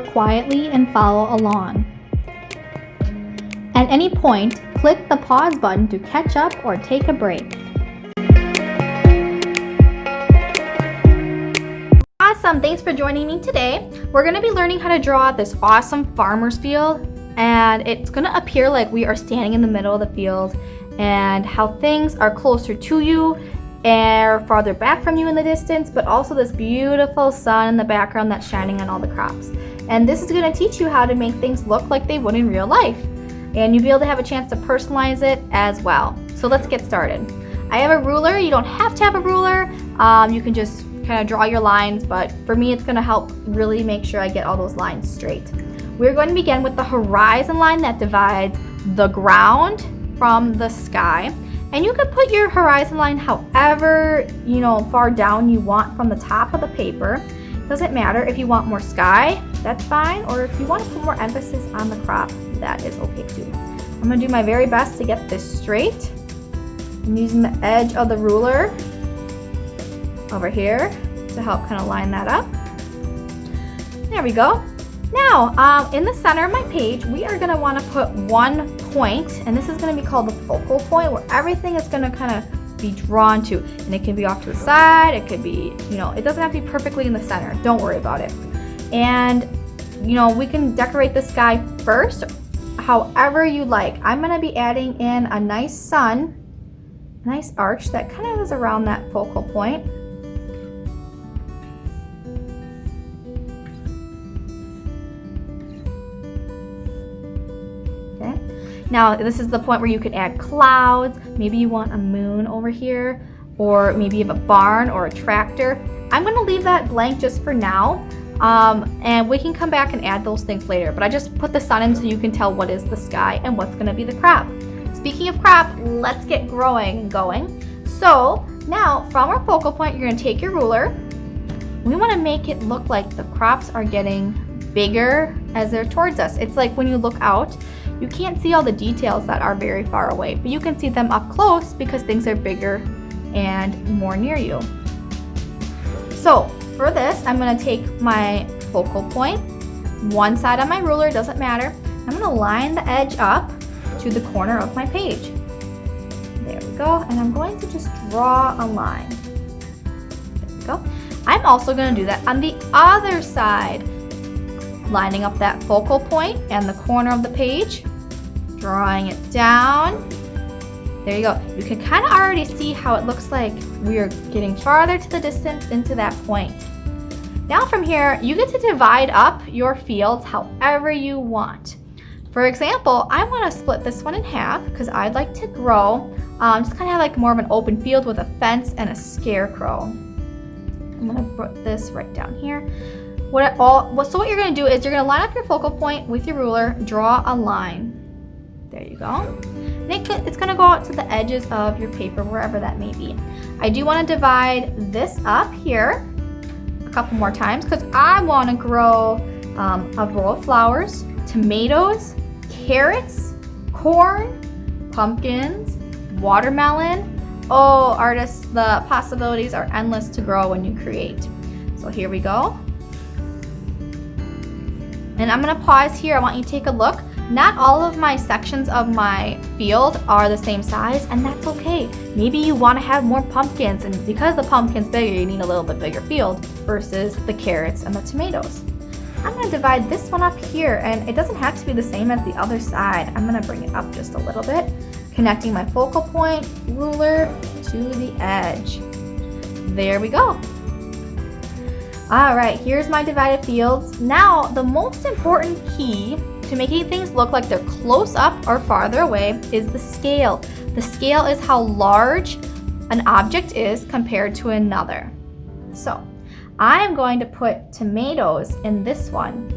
work quietly and follow along. At any point, click the pause button to catch up or take a break. Awesome, thanks for joining me today. We're going to be learning how to draw this awesome farmer's field, and it's going to appear like we are standing in the middle of the field and how things are closer to you and farther back from you in the distance, but also this beautiful sun in the background that's shining on all the crops. And this is going to teach you how to make things look like they would in real life. And you'll be able to have a chance to personalize it as well. So let's get started. I have a ruler. You don't have to have a ruler. You can just kind of draw your lines, but for me it's going to help really make sure I get all those lines straight. We're going to begin with the horizon line that divides the ground from the sky. And you can put your horizon line however, far down you want from the top of the paper. Doesn't matter. If you want more sky, that's fine. Or if you want to put more emphasis on the crop, that is okay too. I'm going to do my very best to get this straight. I'm using the edge of the ruler over here to help kind of line that up. There we go. Now, in the center of my page, we are going to want to put one point, and this is going to be called the focal point, where everything is going to kind of be drawn to. And it can be off to the side, it could be, it doesn't have to be perfectly in the center. Don't worry about it. And, we can decorate the sky first, however you like. I'm going to be adding in a nice sun, a nice arch that kind of is around that focal point. Now, this is the point where you can add clouds. Maybe you want a moon over here, or maybe you have a barn or a tractor. I'm going to leave that blank just for now, and we can come back and add those things later. But I just put the sun in so you can tell what is the sky and what's going to be the crop. Speaking of crop, let's get growing and going. So now, from our focal point, you're going to take your ruler. We want to make it look like the crops are getting bigger as they're towards us. It's like when you look out, you can't see all the details that are very far away, but you can see them up close because things are bigger and more near you. So for this, I'm going to take my focal point, one side on my ruler, doesn't matter. I'm going to line the edge up to the corner of my page. There we go, and I'm going to just draw a line. There we go. I'm also going to do that on the other side, lining up that focal point and the corner of the page, drawing it down. There you go. You can kind of already see how it looks like we are getting farther to the distance into that point. Now from here, you get to divide up your fields however you want. For example, I want to split this one in half because I'd like to grow, just kind of have like more of an open field with a fence and a scarecrow. I'm going to put this right down here. So what you're going to do is you're going to line up your focal point with your ruler, draw a line. There you go. And it's going to go out to the edges of your paper, wherever that may be. I do want to divide this up here a couple more times because I want to grow a row of flowers, tomatoes, carrots, corn, pumpkins, watermelon. Oh, artists, the possibilities are endless to grow when you create. So here we go. And I'm going to pause here. I want you to take a look. Not all of my sections of my field are the same size, and that's okay. Maybe you want to have more pumpkins, and because the pumpkin's bigger, you need a little bit bigger field versus the carrots and the tomatoes. I'm going to divide this one up here, and it doesn't have to be the same as the other side. I'm going to bring it up just a little bit, connecting my focal point, ruler to the edge. There we go. All right, here's my divided fields. Now, the most important key to making things look like they're close up or farther away is the scale. The scale is how large an object is compared to another. So, I'm going to put tomatoes in this one.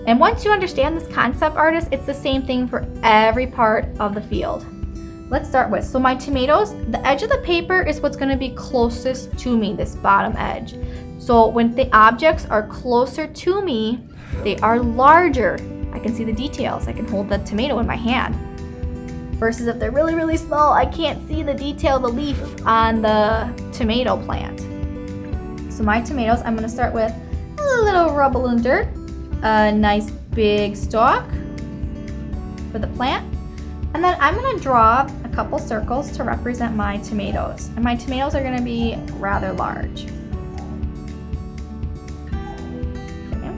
And once you understand this concept, artists, it's the same thing for every part of the field. Let's start with, so my tomatoes, the edge of the paper is what's going to be closest to me, this bottom edge. So when the objects are closer to me, they are larger. I can see the details. I can hold the tomato in my hand. Versus if they're really, really small, I can't see the detail, the leaf on the tomato plant. So my tomatoes, I'm going to start with a little rubble and dirt. a nice big stalk for the plant. And then I'm gonna draw a couple circles to represent my tomatoes. And my tomatoes are gonna be rather large. Okay.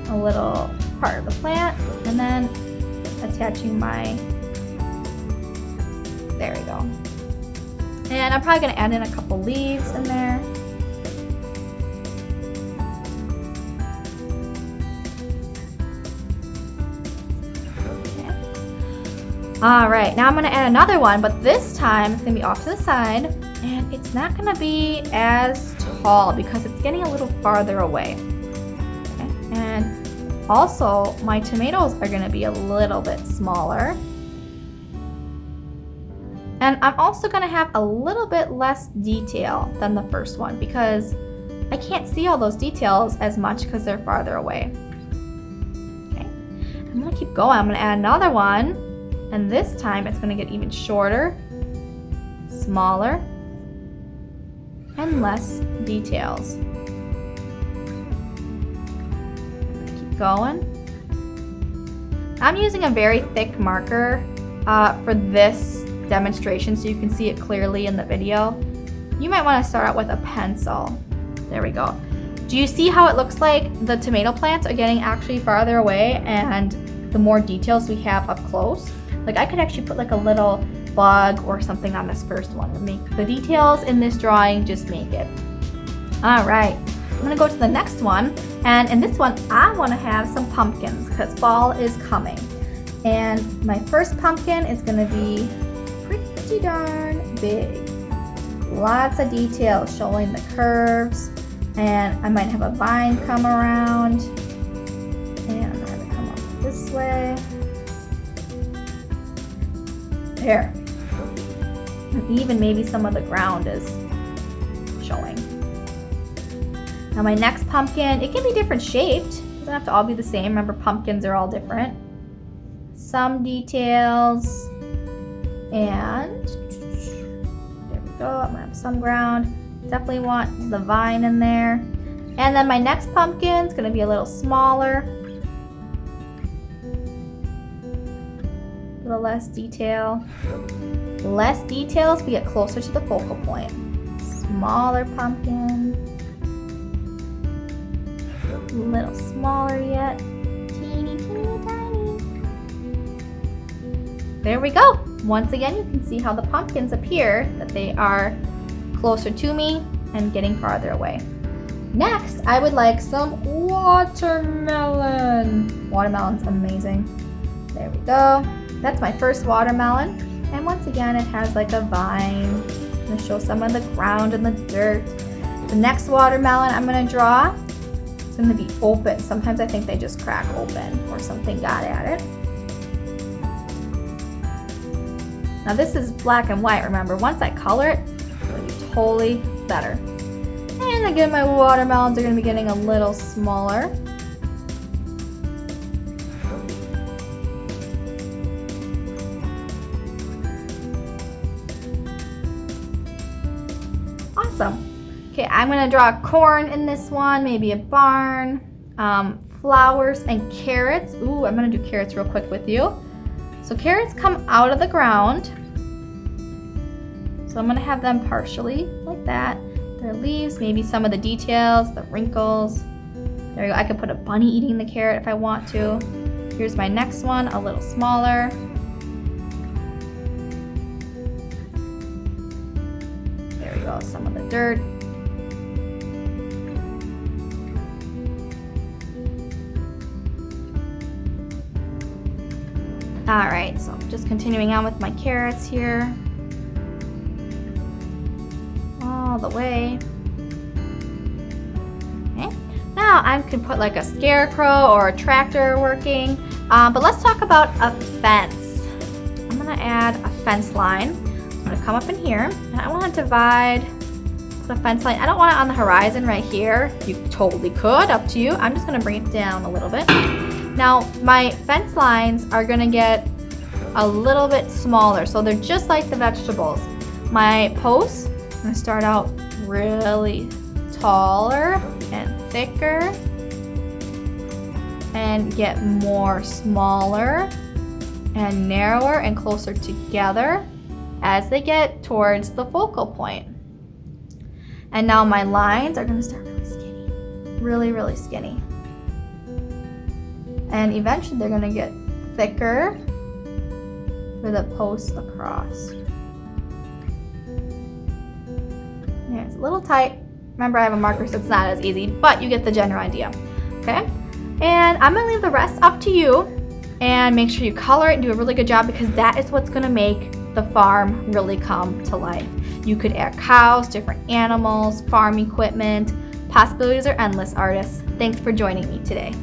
A little part of the plant, and then attaching my, there we go. And I'm probably gonna add in a couple leaves in there. All right, now I'm gonna add another one, but this time it's gonna be off to the side, and it's not gonna be as tall because it's getting a little farther away. Okay. And also, my tomatoes are gonna be a little bit smaller. And I'm also gonna have a little bit less detail than the first one because I can't see all those details as much because they're farther away. Okay, I'm gonna keep going. I'm gonna add another one. And this time it's going to get even shorter, smaller, and less details. Keep going. I'm using a very thick marker for this demonstration so you can see it clearly in the video. You might want to start out with a pencil. There we go. Do you see how it looks like the tomato plants are getting actually farther away and the more details we have up close? Like I could actually put like a little bug or something on this first one and make the details in this drawing just make it. All right, I'm gonna go to the next one. And in this one, I wanna have some pumpkins because fall is coming. And my first pumpkin is gonna be pretty darn big. Lots of details showing the curves. And I might have a vine come around. And I'm gonna come up this way. There. And even maybe some of the ground is showing. Now my next pumpkin, it can be different shaped. It doesn't have to all be the same. Remember, pumpkins are all different. Some details. And there we go. I'm gonna have some ground. Definitely want the vine in there. And then my next pumpkin is gonna be a little smaller. A little less detail. Less details, we get closer to the focal point. Smaller pumpkin. A little smaller yet. Teeny, teeny, tiny. There we go. Once again, you can see how the pumpkins appear, that they are closer to me and getting farther away. Next, I would like some watermelon. Watermelon's amazing. There we go. That's my first watermelon. And once again, it has like a vine. I'm gonna show some of the ground and the dirt. The next watermelon I'm gonna draw, it's gonna be open. Sometimes I think they just crack open or something got at it. Now this is black and white, remember. Once I color it, it's gonna be totally better. And again, my watermelons are gonna be getting a little smaller. Awesome. Okay, I'm gonna draw corn in this one, maybe a barn, flowers and carrots. Ooh, I'm gonna do carrots real quick with you. So carrots come out of the ground. So I'm gonna have them partially like that. Their leaves, maybe some of the details, the wrinkles. There we go. I could put a bunny eating the carrot if I want to. Here's my next one, a little smaller. There we go, some of the dirt. All right, so just continuing on with my carrots here. All the way. Okay, now I could put like a scarecrow or a tractor working, but let's talk about a fence. I'm gonna add a fence line. I'm gonna come up in here, and I wanna divide the fence line. I don't want it on the horizon right here. You totally could, up to you. I'm just gonna bring it down a little bit. Now, my fence lines are gonna get a little bit smaller, so they're just like the vegetables. My posts, I'm gonna start out really taller and thicker. and get more smaller and narrower and closer together as they get towards the focal point. And now my lines are going to start really skinny, really, really skinny. And eventually they're going to get thicker with a post across. Yeah, it's a little tight. Remember, I have a marker, so it's not as easy, but you get the general idea. Okay? And I'm going to leave the rest up to you, and make sure you color it and do a really good job, because that is what's going to make the farm really come to life. You could add cows, different animals, farm equipment. Possibilities are endless, artists. Thanks for joining me today.